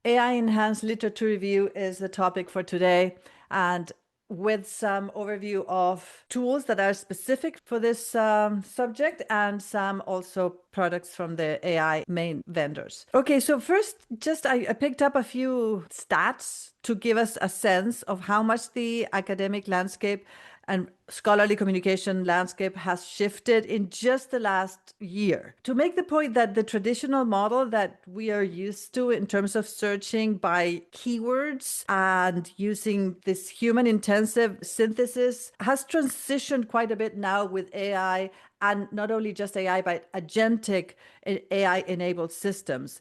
AI-enhanced literature review is the topic for today, and with some overview of tools that are specific for this subject and some also products from the AI main vendors. Okay, so first, I picked up a few stats to give us a sense of how much the academic landscape and scholarly communication landscape has shifted in just the last year. To make the point that the traditional model that we are used to in terms of searching by keywords and using this human intensive synthesis has transitioned quite a bit now with AI, and not only just AI, but agentic AI enabled systems.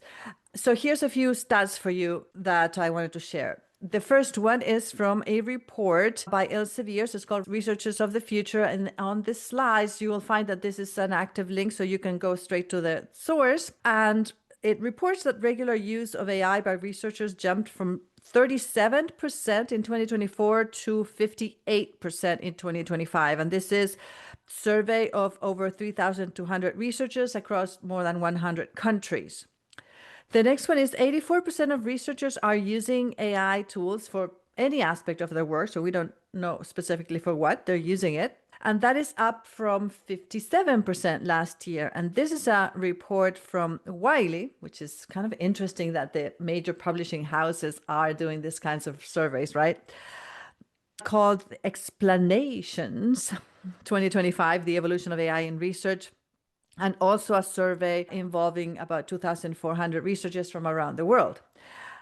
So here's a few stats for you that I wanted to share. The first one is from a report by Elsevier. So it's called Researchers of the Future. And on this slides, you will find that this is an active link, so you can go straight to the source. And it reports that regular use of AI by researchers jumped from 37% in 2024 to 58% in 2025. And this is survey of over 3,200 researchers across more than 100 countries. The next one is 84% of researchers are using AI tools for any aspect of their work. So we don't know specifically for what they're using it. And that is up from 57% last year. And this is a report from Wiley, which is kind of interesting that the major publishing houses are doing these kinds of surveys, right? Called Explanations 2025, the evolution of AI in research. And also a survey involving about 2,400 researchers from around the world.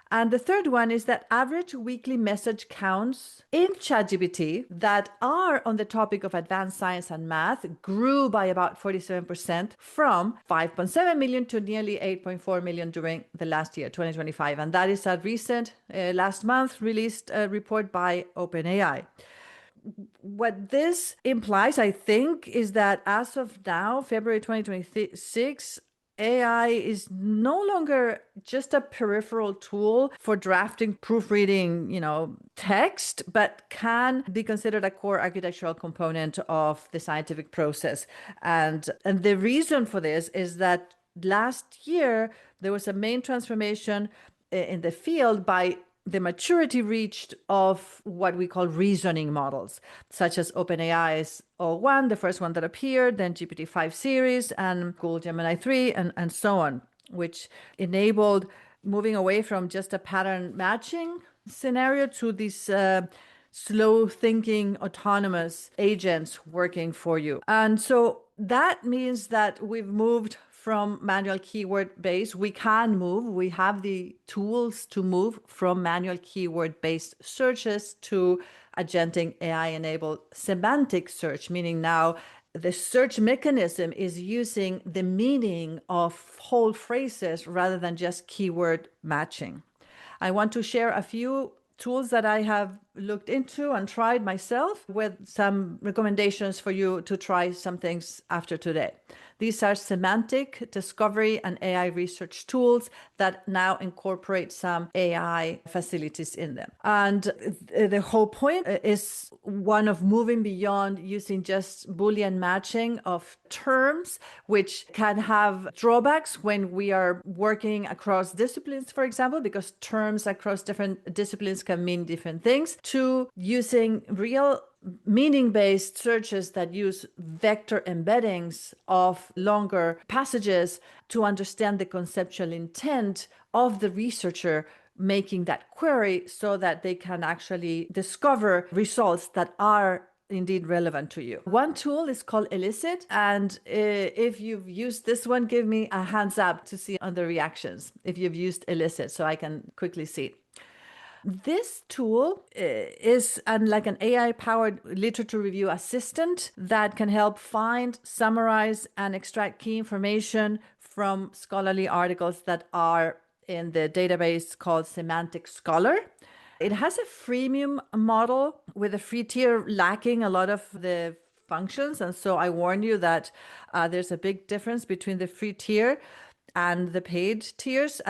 And the third one is that average weekly message counts in ChatGPT that are on the topic of advanced science and math grew by about 47% from 5.7 million to nearly 8.4 million during the last year, 2025. And that is a recent, last month released report by OpenAI. What this implies, I think, is that as of now, February 2026, AI is no longer just a peripheral tool for drafting, proofreading, text, but can be considered a core architectural component of the scientific process. And the reason for this is that last year, there was a main transformation in the field by the maturity reached of what we call reasoning models, such as OpenAI's O1, the first one that appeared, then GPT-5 series, and Google Gemini 3, and so on, which enabled moving away from just a pattern matching scenario to these slow thinking autonomous agents working for you. And so that means that we've moved from manual keyword based. We have the tools to move from manual keyword based searches to agentic AI enabled semantic search, meaning now the search mechanism is using the meaning of whole phrases rather than just keyword matching. I want to share a few tools that I have looked into and tried myself with some recommendations for you to try some things after today. These are semantic discovery and AI research tools that now incorporate some AI facilities in them. And the whole point is one of moving beyond using just Boolean matching of terms, which can have drawbacks when we are working across disciplines, for example, because terms across different disciplines can mean different things, to using real meaning-based searches that use vector embeddings of longer passages to understand the conceptual intent of the researcher making that query so that they can actually discover results that are indeed relevant to you. One tool is called Elicit, and if you've used this one, give me a hands up to see on the reactions if you've used Elicit so I can quickly see. This tool is like an AI-powered literature review assistant that can help find, summarize, and extract key information from scholarly articles that are in the database called Semantic Scholar. It has a freemium model with a free tier lacking a lot of the functions. And so I warn you that there's a big difference between the free tier and the paid tiers.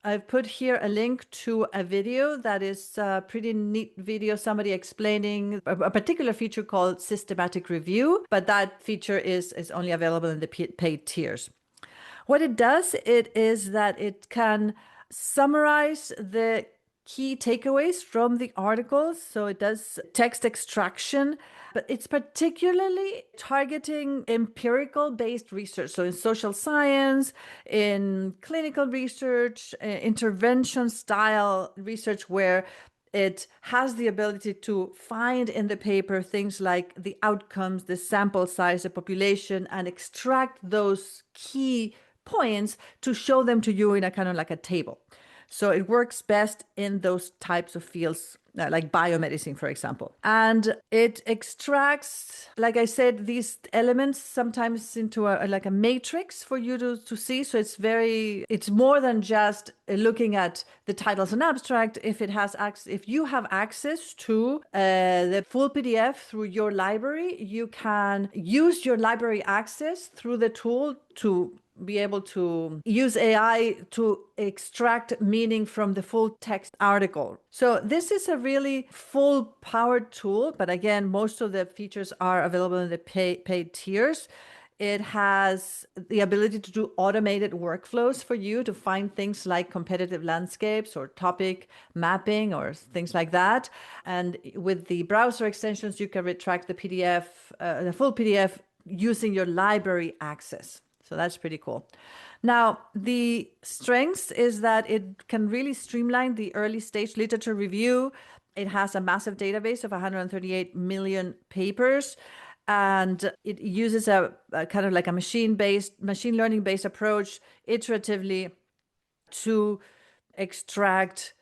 I've put here a link to a video that is a pretty neat video, somebody explaining a particular feature called systematic review, but that feature is only available in the paid tiers. What it does, it is that it can summarize the key takeaways from the articles. So it does text extraction, but it's particularly targeting empirical based research. So in social science, in clinical research, intervention style research, where it has the ability to find in the paper things like the outcomes, the sample size, the population, and extract those key points to show them to you in a kind of like a table. So it works best in those types of fields, like biomedicine, for example. And it extracts, like I said, these elements sometimes into like a matrix for you to see. So it's more than just looking at the titles and abstract. If you have access to the full PDF through your library, you can use your library access through the tool to be able to use AI to extract meaning from the full text article. So this is a really full powered tool, but again, most of the features are available in the paid tiers. It has the ability to do automated workflows for you to find things like competitive landscapes or topic mapping or things like that. And with the browser extensions, you can retract the PDF, the full PDF using your library access. So that's pretty cool. Now, the strengths is that it can really streamline the early stage literature review. It has a massive database of 138 million papers, and it uses a kind of like a machine learning based approach iteratively to extract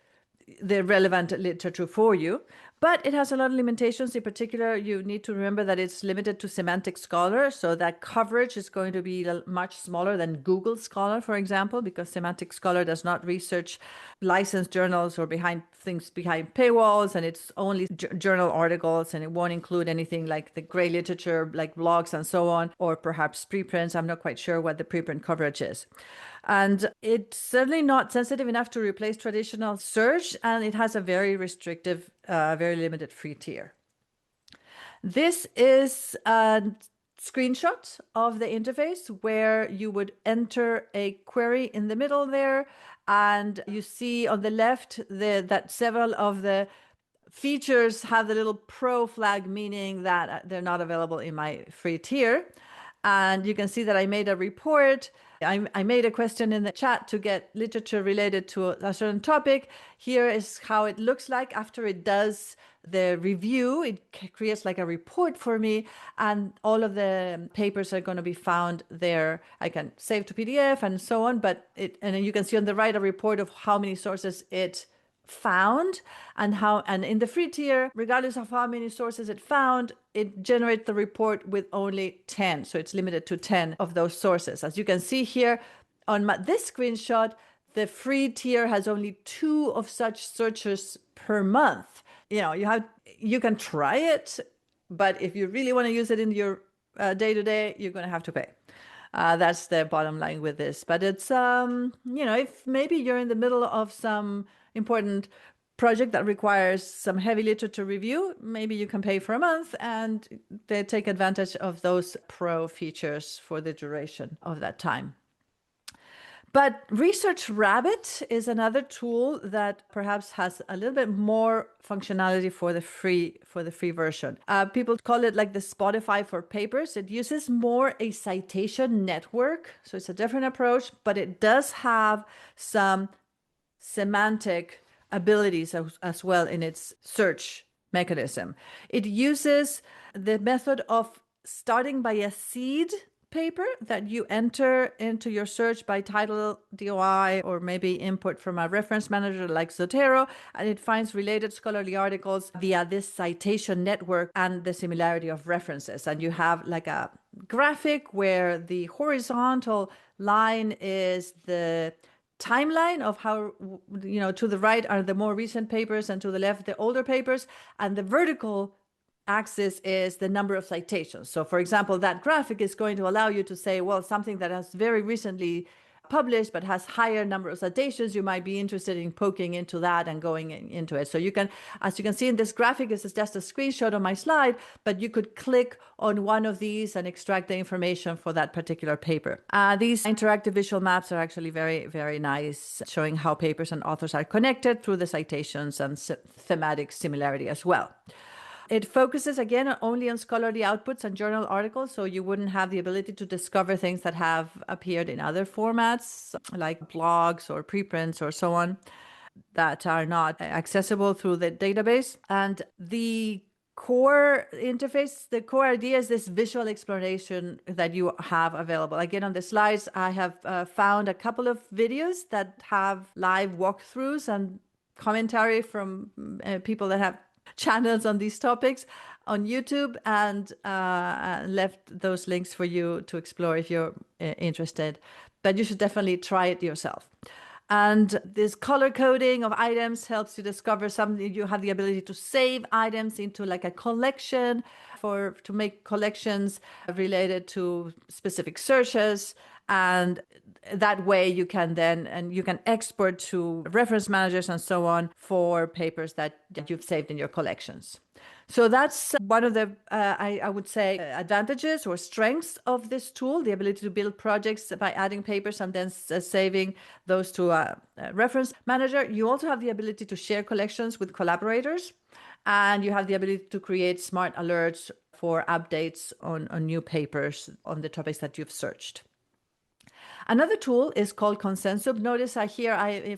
the relevant literature for you. But it has a lot of limitations. In particular, you need to remember that it's limited to Semantic Scholar. So that coverage is going to be much smaller than Google Scholar, for example, because Semantic Scholar does not research licensed journals or things behind paywalls. And it's only journal articles, and it won't include anything like the gray literature, like blogs and so on, or perhaps preprints. I'm not quite sure what the preprint coverage is. And it's certainly not sensitive enough to replace traditional search, and it has a very restrictive, very limited free tier. This is a screenshot of the interface where you would enter a query in the middle there, and you see on the left that several of the features have the little pro flag, meaning that they're not available in my free tier. And you can see that I made a report. I made a question in the chat to get literature related to a certain topic. Here is how it looks like after it does the review. It creates like a report for me, and all of the papers are going to be found there. I can save to PDF and so on, and then you can see on the right a report of how many sources it found, and in the free tier, regardless of how many sources it found, it generates the report with only 10. So it's limited to 10 of those sources. As you can see here on this screenshot, the free tier has only 2 of such searches per month. You can try it, but if you really want to use it in your day-to-day, you're going to have to pay. That's the bottom line with this. But it's, if maybe you're in the middle of some important project that requires some heavy literature review, maybe you can pay for a month and they take advantage of those pro features for the duration of that time. But Research Rabbit is another tool that perhaps has a little bit more functionality for the free version. People call it like the Spotify for papers. It uses more a citation network, so it's a different approach, but it does have some semantic abilities as well in its search mechanism. It uses the method of starting by a seed paper that you enter into your search by title, DOI, or maybe input from a reference manager like Zotero, and it finds related scholarly articles via this citation network and the similarity of references. And you have like a graphic where the horizontal line is the timeline of how, to the right are the more recent papers and to the left the older papers, and the vertical axis is the number of citations. So for example, that graphic is going to allow you to say, well, something that has very recently published but has higher number of citations, you might be interested in poking into that and going into it. So you can, as you can see in this graphic, this is just a screenshot of my slide, but you could click on one of these and extract the information for that particular paper. These interactive visual maps are actually very, very nice, showing how papers and authors are connected through the citations and thematic similarity as well. It focuses, again, only on scholarly outputs and journal articles, so you wouldn't have the ability to discover things that have appeared in other formats, like blogs or preprints or so on, that are not accessible through the database. And the core interface, the core idea is this visual exploration that you have available. Again, on the slides, I have found a couple of videos that have live walkthroughs and commentary from people that have channels on these topics on YouTube, and left those links for you to explore if you're interested. But you should definitely try it yourself. And this color coding of items helps you discover something. You have the ability to save items into like a collection to make collections related to specific searches. And that way you can you can export to reference managers and so on for papers that you've saved in your collections. So that's one of the, I would say, advantages or strengths of this tool, the ability to build projects by adding papers and then saving those to a reference manager. You also have the ability to share collections with collaborators, and you have the ability to create smart alerts for updates on new papers on the topics that you've searched. Another tool is called Consensus. Notice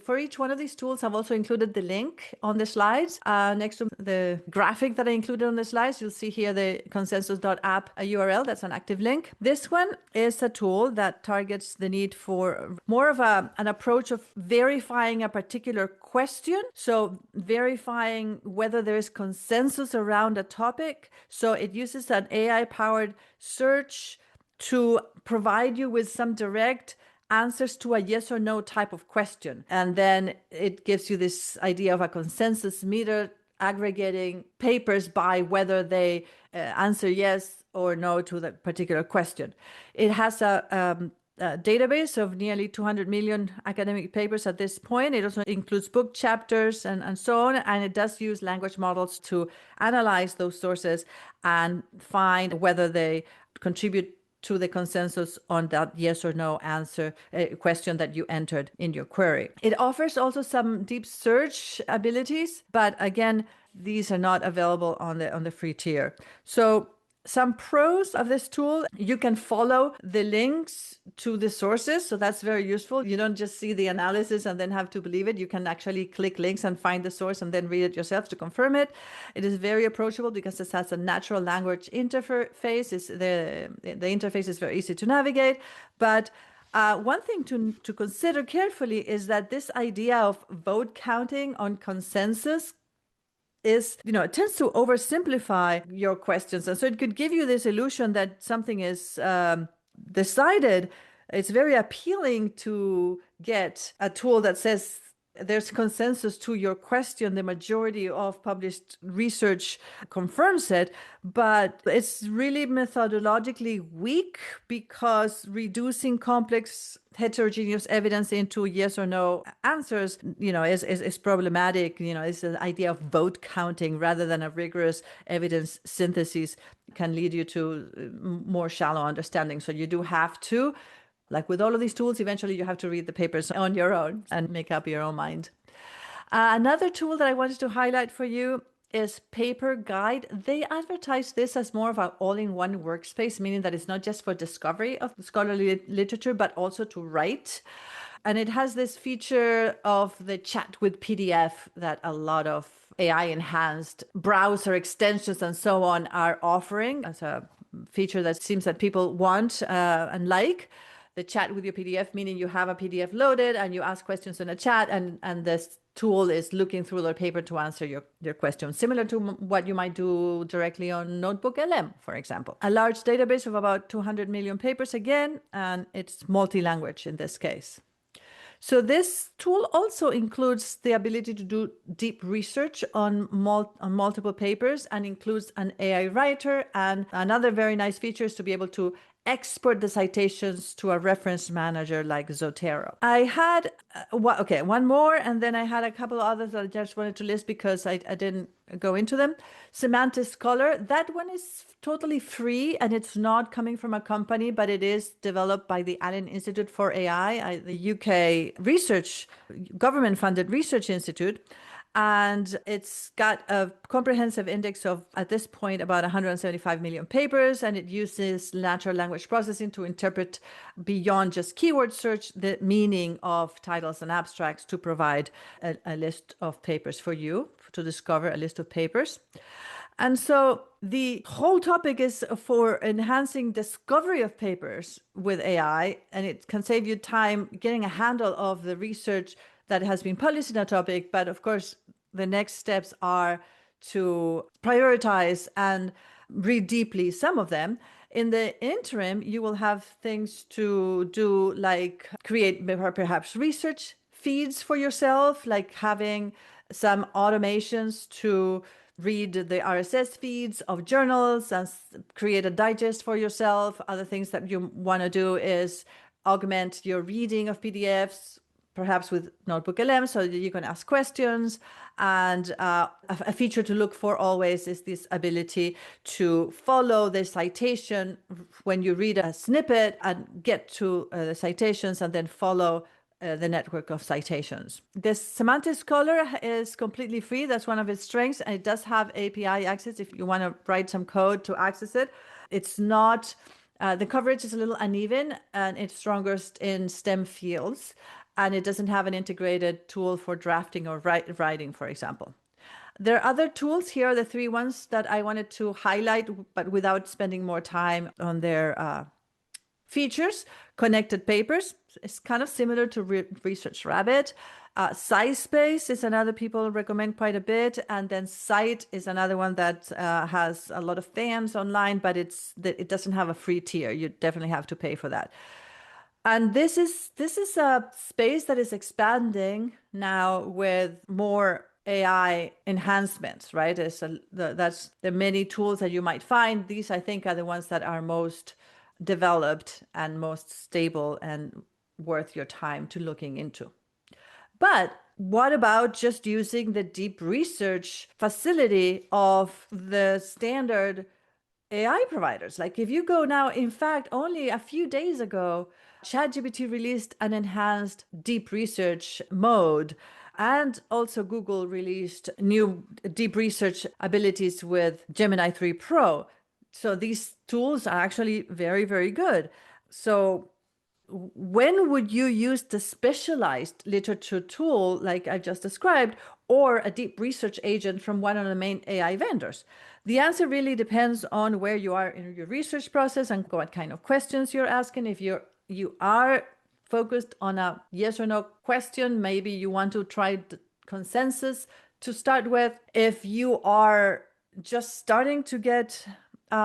for each one of these tools, I've also included the link on the slides. Next to the graphic that I included on the slides, you'll see here the consensus.app URL. That's an active link. This one is a tool that targets the need for more of an approach of verifying a particular question. So verifying whether there is consensus around a topic. So it uses an AI-powered search to provide you with some direct answers to a yes or no type of question. And then it gives you this idea of a consensus meter aggregating papers by whether they answer yes or no to the particular question. It has a database of nearly 200 million academic papers at this point. It also includes book chapters and so on. And it does use language models to analyze those sources and find whether they contribute to the consensus on that yes or no answer question that you entered in your query. It offers also some deep search abilities, but again, these are not available on the free tier. So some pros of this tool: you can follow the links to the sources. So that's very useful. You don't just see the analysis and then have to believe it. You can actually click links and find the source and then read it yourself to confirm it. It is very approachable because it has a natural language interface. The interface is very easy to navigate. But one thing to consider carefully is that this idea of vote counting on consensus it tends to oversimplify your questions. And so it could give you this illusion that something is decided. It's very appealing to get a tool that says there's consensus to your question. The majority of published research confirms it, but it's really methodologically weak because reducing complex heterogeneous evidence into yes or no answers, is problematic. It's the idea of vote counting rather than a rigorous evidence synthesis can lead you to more shallow understanding. So you do have to, like with all of these tools, eventually you have to read the papers on your own and make up your own mind. Another tool that I wanted to highlight for you is Paper Guide. They advertise this as more of an all-in-one workspace, meaning that it's not just for discovery of scholarly literature, but also to write. And it has this feature of the chat with PDF that a lot of AI-enhanced browser extensions and so on are offering as a feature that seems that people want and like. The chat with your PDF, meaning you have a PDF loaded and you ask questions in a chat, and this tool is looking through the paper to answer your question, similar to what you might do directly on NotebookLM, for example. A large database of about 200 million papers again, and it's multi-language in this case. So this tool also includes the ability to do deep research on multiple papers and includes an AI writer. And another very nice feature is to be able to export the citations to a reference manager like Zotero. I had, one more, and then I had a couple of others that I just wanted to list because I didn't go into them. Semantic Scholar, that one is totally free and it's not coming from a company, but it is developed by the Allen Institute for AI, the UK government-funded research institute. And it's got a comprehensive index of, at this point, about 175 million papers, and it uses natural language processing to interpret beyond just keyword search the meaning of titles and abstracts to provide a list of papers for you, to discover a list of papers. And so the whole topic is for enhancing discovery of papers with AI, and it can save you time getting a handle of the research that has been published in a topic. But of course, the next steps are to prioritize and read deeply some of them. In the interim, you will have things to do like create perhaps research feeds for yourself, like having some automations to read the RSS feeds of journals and create a digest for yourself. Other things that you want to do is augment your reading of PDFs, perhaps with NotebookLM, so that you can ask questions. And a feature to look for always is this ability to follow the citation when you read a snippet and get to the citations and then follow the network of citations. This Semantic Scholar is completely free. That's one of its strengths. And it does have API access if you want to write some code to access it. It's not, the coverage is a little uneven and it's strongest in STEM fields. And it doesn't have an integrated tool for drafting or writing, for example. There are other tools. Here are the three ones that I wanted to highlight, but without spending more time on their features. Connected papers is kind of similar to Research Rabbit. SciSpace is another people recommend quite a bit. And then Cite is another one that has a lot of fans online, but it doesn't have a free tier. You definitely have to pay for that. And this is a space that is expanding now with more AI enhancements, right? That's the many tools that you might find. These, I think, are the ones that are most developed and most stable and worth your time to looking into. But what about just using the deep research facility of the standard AI providers? Like if you go now, in fact, only a few days ago, ChatGPT released an enhanced deep research mode. And also Google released new deep research abilities with Gemini 3 Pro. So these tools are actually very, very good. So when would you use the specialized literature tool like I just described, or a deep research agent from one of the main AI vendors? The answer really depends on where you are in your research process and what kind of questions you're asking. If you are focused on a yes or no question, maybe you want to try the consensus to start with. If you are just starting to get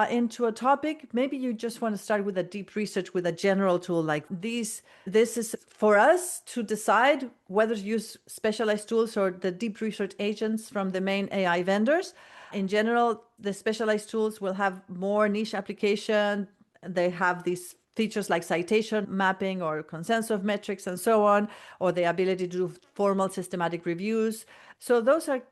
into a topic, maybe you just want to start with a deep research with a general tool like these. This is for us to decide whether to use specialized tools or the deep research agents from the main AI vendors. In general, the specialized tools will have more niche application. They have these features like citation mapping or consensus metrics and so on, or the ability to do formal systematic reviews. So those are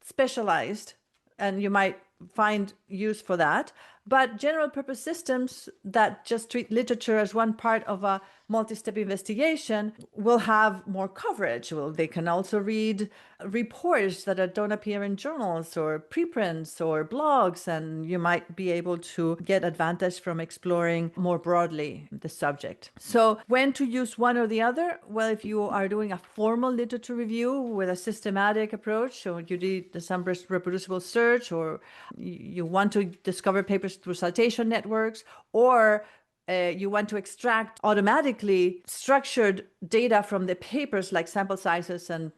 specialized, and you might find use for that. But general purpose systems that just treat literature as one part of a multi-step investigation will have more coverage. Well, they can also read reports that don't appear in journals or preprints or blogs, and you might be able to get advantage from exploring more broadly the subject. So when to use one or the other? Well, if you are doing a formal literature review with a systematic approach, or you did some reproducible search, or you want to discover papers through citation networks, or you want to extract automatically structured data from the papers like sample sizes and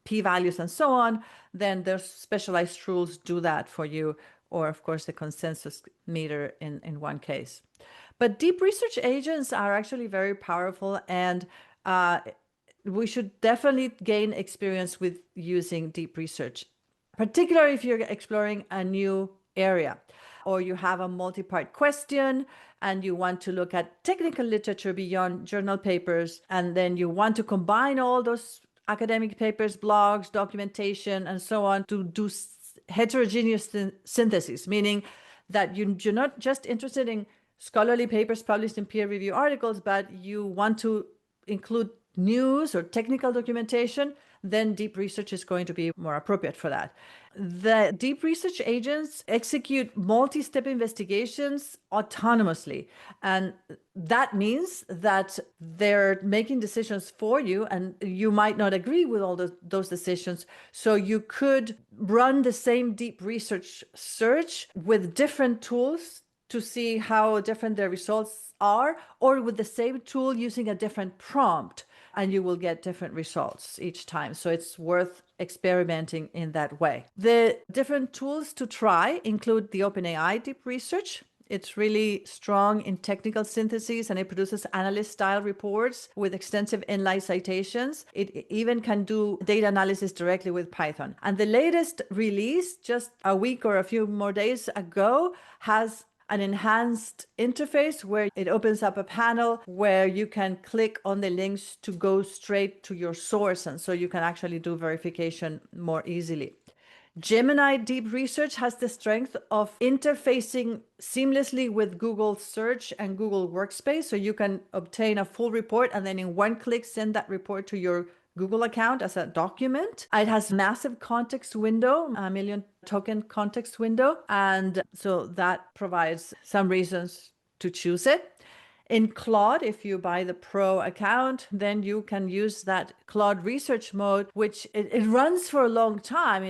p-values and so on, then there's specialized tools do that for you, or of course the consensus meter in one case. But deep research agents are actually very powerful, and we should definitely gain experience with using deep research, particularly if you're exploring a new area. or you have a multi-part question and you want to look at technical literature beyond journal papers, and then you want to combine all those academic papers, blogs, documentation, and so on to do heterogeneous synthesis, meaning that you're not just interested in scholarly papers published in peer review articles, but you want to include news or technical documentation, then deep research is going to be more appropriate for that. The deep research agents execute multi-step investigations autonomously. And that means that they're making decisions for you, and you might not agree with all those decisions. So you could run the same deep research search with different tools to see how different the results are, or with the same tool using a different prompt, and you will get different results each time. So it's worth experimenting in that way. The different tools to try include the OpenAI deep research. It's really strong in technical synthesis, and it produces analyst-style reports with extensive inline citations. It even can do data analysis directly with Python. And the latest release, just a week or a few more days ago, has an enhanced interface where it opens up a panel where you can click on the links to go straight to your source. And so you can actually do verification more easily. Gemini Deep Research has the strength of interfacing seamlessly with Google Search and Google Workspace. So you can obtain a full report and then in one click send that report to your Google account as a document. It has massive context window, a million token context window. And so that provides some reasons to choose it. In Claude, if you buy the Pro account, then you can use that Claude research mode, which it runs for a long time.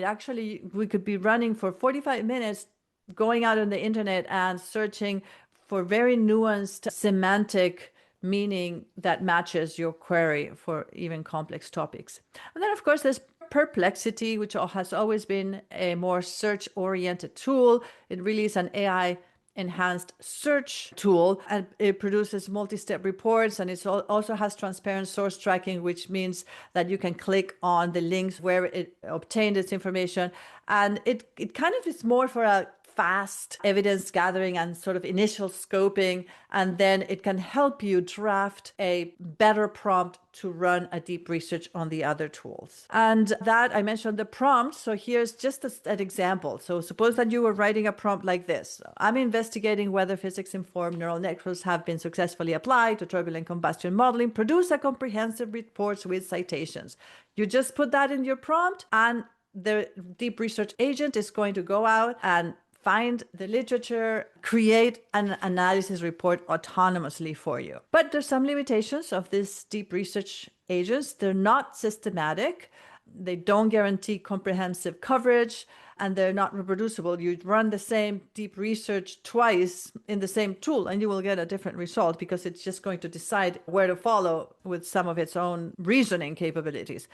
We could be running for 45 minutes, going out on the internet and searching for very nuanced semantic meaning that matches your query for even complex topics. And then, of course, there's Perplexity, which has always been a more search-oriented tool. It really is an AI enhanced search tool, and it produces multi-step reports, and it also has transparent source tracking, which means that you can click on the links where it obtained its information. And it kind of is more for a fast evidence gathering and sort of initial scoping, and then it can help you draft a better prompt to run a deep research on the other tools. And that I mentioned the prompt. So here's just an example. So suppose that you were writing a prompt like this. I'm investigating whether physics-informed neural networks have been successfully applied to turbulent combustion modeling. Produce a comprehensive report with citations. You just put that in your prompt, and the deep research agent is going to go out and find the literature, create an analysis report autonomously for you. But there's some limitations of these deep research agents. They're not systematic. They don't guarantee comprehensive coverage, and they're not reproducible. You run the same deep research twice in the same tool, and you will get a different result because it's just going to decide where to follow with some of its own reasoning capabilities.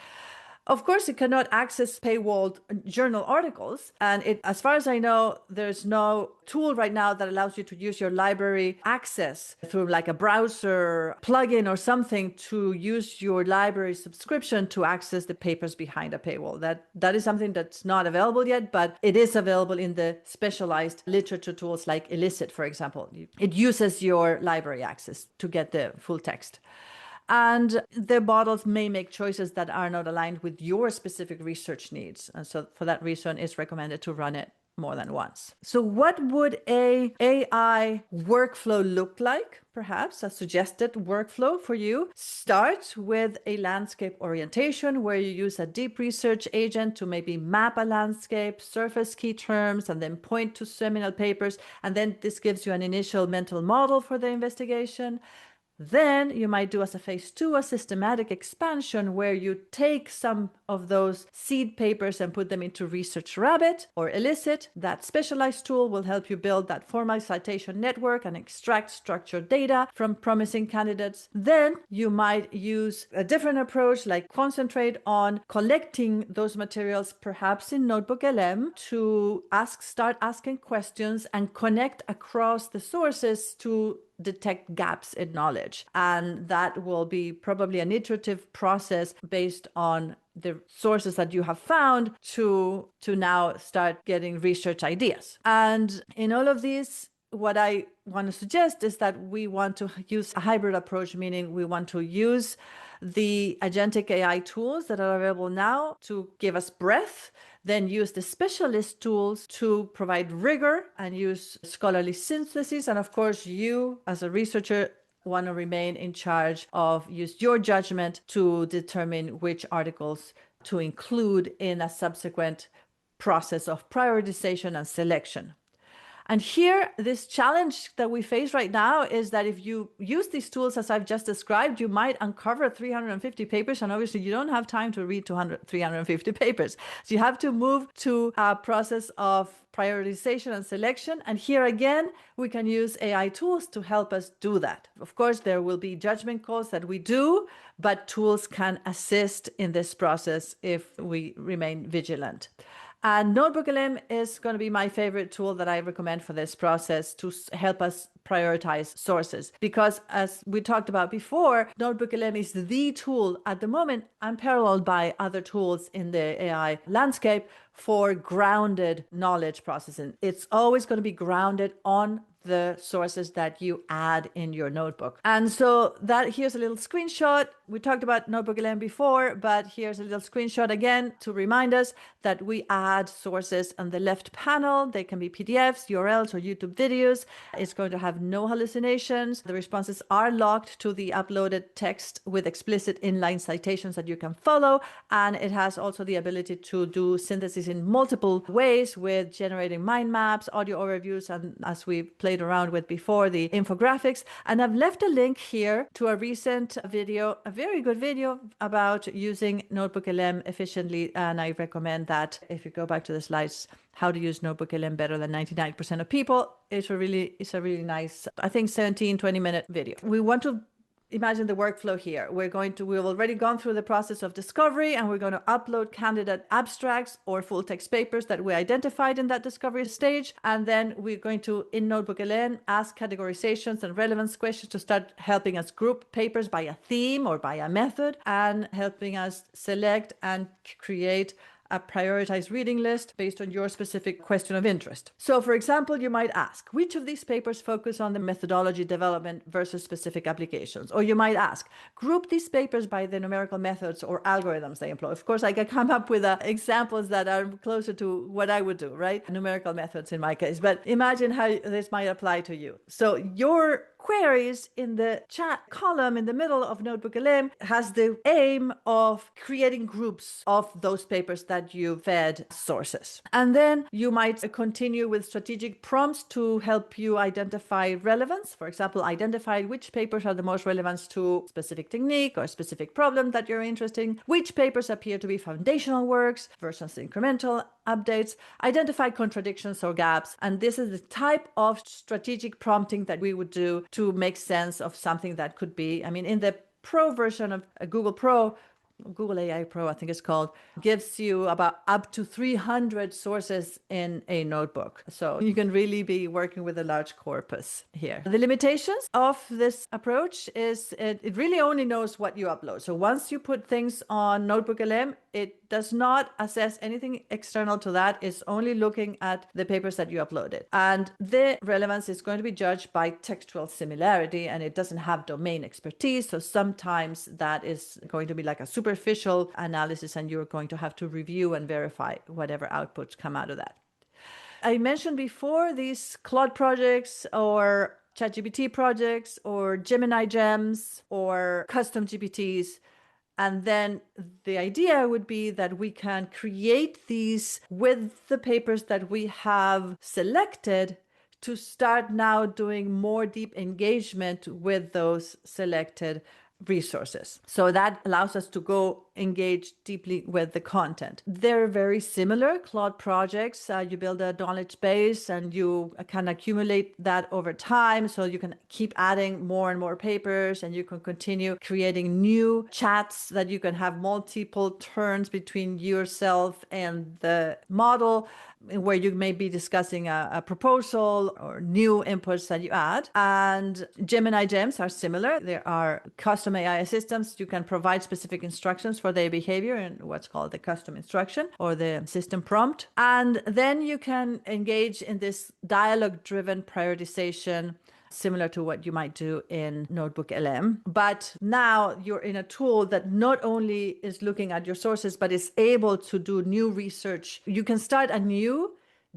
Of course, it cannot access paywalled journal articles. And as far as I know, there's no tool right now that allows you to use your library access through like a browser plugin or something to use your library subscription to access the papers behind a paywall. That is something that's not available yet, but it is available in the specialized literature tools like Elicit, for example. It uses your library access to get the full text. And the models may make choices that are not aligned with your specific research needs. And so for that reason, it's recommended to run it more than once. So what would a AI workflow look like? Perhaps a suggested workflow for you. Start with a landscape orientation where you use a deep research agent to maybe map a landscape, surface key terms, and then point to seminal papers. And then this gives you an initial mental model for the investigation. Then you might do as a phase 2, a systematic expansion where you take some of those seed papers and put them into Research Rabbit or Elicit. That specialized tool will help you build that formal citation network and extract structured data from promising candidates. Then you might use a different approach, like concentrate on collecting those materials, perhaps in NotebookLM, to start asking questions and connect across the sources to detect gaps in knowledge. And that will be probably an iterative process based on the sources that you have found to now start getting research ideas. And in all of these, what I want to suggest is that we want to use a hybrid approach, meaning we want to use the agentic AI tools that are available now to give us breadth, then use the specialist tools to provide rigor and use scholarly synthesis. And of course, you as a researcher want to remain in charge of use your judgment to determine which articles to include in a subsequent process of prioritization and selection. And here, this challenge that we face right now is that if you use these tools as I've just described, you might uncover 350 papers, and obviously you don't have time to read 350 papers. So you have to move to a process of prioritization and selection. And here again, we can use AI tools to help us do that. Of course, there will be judgment calls that we do, but tools can assist in this process if we remain vigilant. And NotebookLM is going to be my favorite tool that I recommend for this process to help us prioritize sources. Because as we talked about before, NotebookLM is the tool at the moment, unparalleled by other tools in the AI landscape, for grounded knowledge processing. It's always going to be grounded on the sources that you add in your notebook. And so here's a little screenshot. We talked about NotebookLM before, but here's a little screenshot again to remind us that we add sources on the left panel. They can be PDFs, URLs, or YouTube videos. It's going to have no hallucinations. The responses are locked to the uploaded text with explicit inline citations that you can follow. And it has also the ability to do synthesis in multiple ways with generating mind maps, audio overviews, and as we played around with before, the infographics. And I've left a link here to a recent video, a very good video about using NotebookLM efficiently. And I recommend that if you go back to the slides, how to use NotebookLM better than 99% of people. It's a really nice, I think 20-minute video. We want to imagine the workflow here. We've already gone through the process of discovery, and we're going to upload candidate abstracts or full text papers that we identified in that discovery stage. And then we're going to, in NotebookLM, ask categorizations and relevance questions to start helping us group papers by a theme or by a method, and helping us select and create a prioritized reading list based on your specific question of interest. So for example, you might ask, which of these papers focus on the methodology development versus specific applications? Or you might ask, group these papers by the numerical methods or algorithms they employ. Of course, I can come up with examples that are closer to what I would do, right? Numerical methods in my case, but imagine how this might apply to you. So your queries in the chat column in the middle of NotebookLM has the aim of creating groups of those papers that you fed sources. And then you might continue with strategic prompts to help you identify relevance. For example, identify which papers are the most relevant to specific technique or specific problem that you're interested in, which papers appear to be foundational works versus incremental updates, identify contradictions or gaps. And this is the type of strategic prompting that we would do to make sense of something that could be, in the Pro version of Google AI Pro, I think it's called, gives you about up to 300 sources in a notebook. So you can really be working with a large corpus here. The limitations of this approach is it really only knows what you upload. So once you put things on NotebookLM, it does not assess anything external to that. It's only looking at the papers that you uploaded. And the relevance is going to be judged by textual similarity, and it doesn't have domain expertise. So sometimes that is going to be like a superficial analysis, and you're going to have to review and verify whatever outputs come out of that. I mentioned before these Claude projects or ChatGPT projects or Gemini Gems or custom GPTs. And then the idea would be that we can create these with the papers that we have selected to start now doing more deep engagement with those selected resources. So that allows us to go engage deeply with the content. They're very similar, Claude projects. You build a knowledge base and you can accumulate that over time. So you can keep adding more and more papers, and you can continue creating new chats that you can have multiple turns between yourself and the model, where you may be discussing a proposal or new inputs that you add. And Gemini Gems are similar. There are custom AI assistants. You can provide specific instructions for their behavior in what's called the custom instruction or the system prompt. And then you can engage in this dialogue-driven prioritization, similar to what you might do in NotebookLM. But now you're in a tool that not only is looking at your sources, but is able to do new research. You can start a new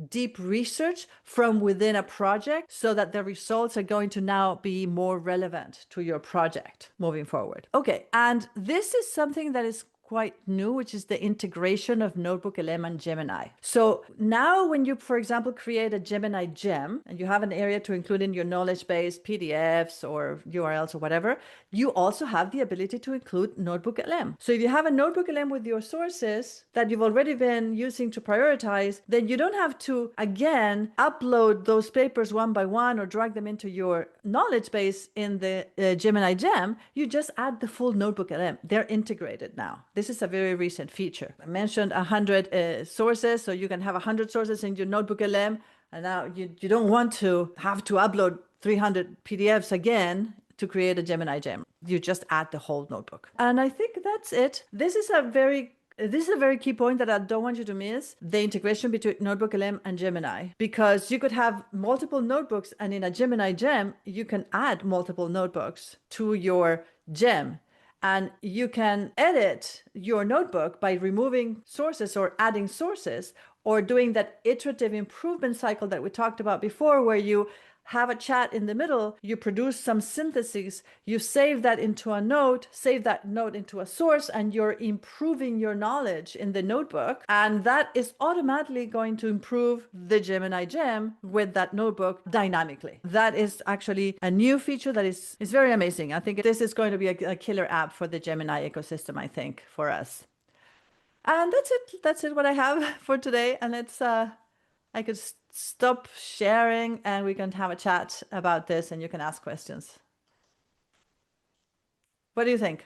deep research from within a project so that the results are going to now be more relevant to your project moving forward. Okay, and this is something that is quite new, which is the integration of NotebookLM and Gemini. So now when you, for example, create a Gemini gem and you have an area to include in your knowledge base, PDFs or URLs or whatever, you also have the ability to include NotebookLM. So if you have a NotebookLM with your sources that you've already been using to prioritize, then you don't have to, again, upload those papers one by one or drag them into your knowledge base in the Gemini gem. You just add the full NotebookLM. They're integrated now. This is a very recent feature. I mentioned 100 sources, so you can have 100 sources in your NotebookLM, and now you don't want to have to upload 300 PDFs again to create a Gemini gem. You just add the whole notebook. And I think that's it. This is a very key point that I don't want you to miss, the integration between NotebookLM and Gemini, because you could have multiple notebooks, and in a Gemini gem, you can add multiple notebooks to your gem. And you can edit your notebook by removing sources or adding sources, or doing that iterative improvement cycle that we talked about before, where you have a chat in the middle, you produce some syntheses, you save that into a note, save that note into a source, and you're improving your knowledge in the notebook. And that is automatically going to improve the Gemini gem with that notebook dynamically. That is actually a new feature that is very amazing. I think this is going to be a killer app for the Gemini ecosystem, I think, for us. And that's it what I have for today. And it's I could stop sharing and we can have a chat about this and you can ask questions. What do you think?